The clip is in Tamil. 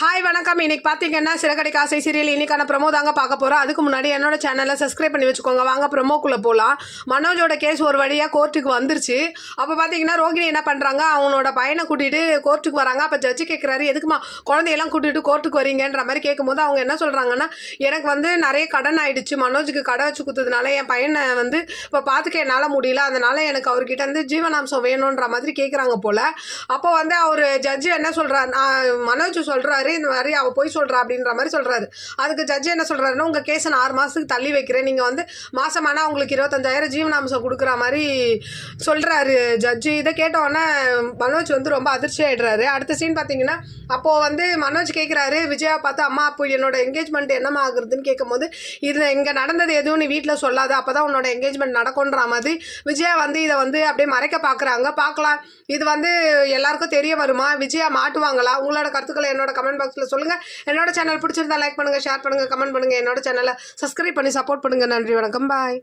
ஹாய் வணக்கம். இன்னைக்கு பார்த்தீங்கன்னா சிறகடி காசை சீரியல் இன்னைக்கான ப்ரமோ தாங்க பார்க்க போகிறோம். அதுக்கு முன்னாடி என்னோட சேனலை சப்ஸ்கிரைப் பண்ணி வச்சுக்கோங்க. வாங்க ப்ரமோக்குள்ளே போகலாம். மனோஜோட கேஸ் ஒரு வழியாக கோர்ட்டுக்கு வந்துருச்சு. அப்போ பார்த்தீங்கன்னா ரோகிணி என்ன பண்ணுறாங்க, அவனோட பையனை கூட்டிகிட்டு கோர்ட்டுக்கு வராங்க. அப்போ ஜட்ஜி கேட்குறாரு, எதுக்குமா குழந்தையெல்லாம் கூட்டிகிட்டு கோர்ட்டுக்கு வரீங்கன்ற மாதிரி கேட்கும்போது அவங்க என்ன சொல்கிறாங்கன்னா, எனக்கு வந்து நிறைய கடன் ஆயிடுச்சு, மனோஜுக்கு கடை வச்சு கொடுத்ததுனால என் பையனை வந்து இப்போ பார்த்துக்க என்னால் முடியல, அதனால் எனக்கு அவர்கிட்ட வந்து ஜீவனாம்சம் வேணுன்ற மாதிரி கேட்குறாங்க போல். அப்போ வந்து அவர் ஜட்ஜி என்ன சொல்கிறார், மனோஜ் சொல்கிறாரு இந்த மாதிரி அவள் போய் சொல்கிறா அப்படின்ற மாதிரி சொல்கிறாரு. அதுக்கு ஜட்ஜி என்ன சொல்கிறாருன்னா, உங்கள் கேஸை நான் 6 மாதத்துக்கு தள்ளி வைக்கிறேன், நீங்கள் வந்து மாதமானா உங்களுக்கு 25,000 ஜீவனாம்சம் கொடுக்குற மாதிரி சொல்கிறாரு ஜட்ஜி. இதை கேட்டோன்னே மனோஜ் வந்து ரொம்ப அதிர்ச்சி ஆகிடுறாரு. அடுத்த சீன் பார்த்தீங்கன்னா, அப்போது வந்து மனோஜ் கேட்குறாரு விஜயா பார்த்து, அம்மா அப்போ என்னோட என்கேஜ்மெண்ட் என்னம்மா ஆகுறதுன்னு கேட்கும்போது, இதில் இங்கே நடந்தது எதுவும் நீ வீட்டில் சொல்லாது, அப்போ தான் உன்னோட என்கேஜ்மெண்ட் நடக்கும்ன்ற மாதிரி விஜயா வந்து இதை வந்து அப்படியே மறைக்க பார்க்குறாங்க. பார்க்கலாம் இது வந்து எல்லாருக்கும் தெரிய வருமா, விஜயா மாட்டுவாங்களா? உங்களோட கருத்துக்களை என்னோட கமெண்ட் பாக்ஸில் சொல்லுங்கள். என்னோட சேனல் பிடிச்சிருந்தா லைக் பண்ணுங்கள், ஷேர் பண்ணுங்கள், கமெண்ட் பண்ணுங்கள். என்னோட சேனலை சப்ஸ்கிரைப் பண்ணி சப்போர்ட் பண்ணுங்கள். நன்றி, வணக்கம், பாய்.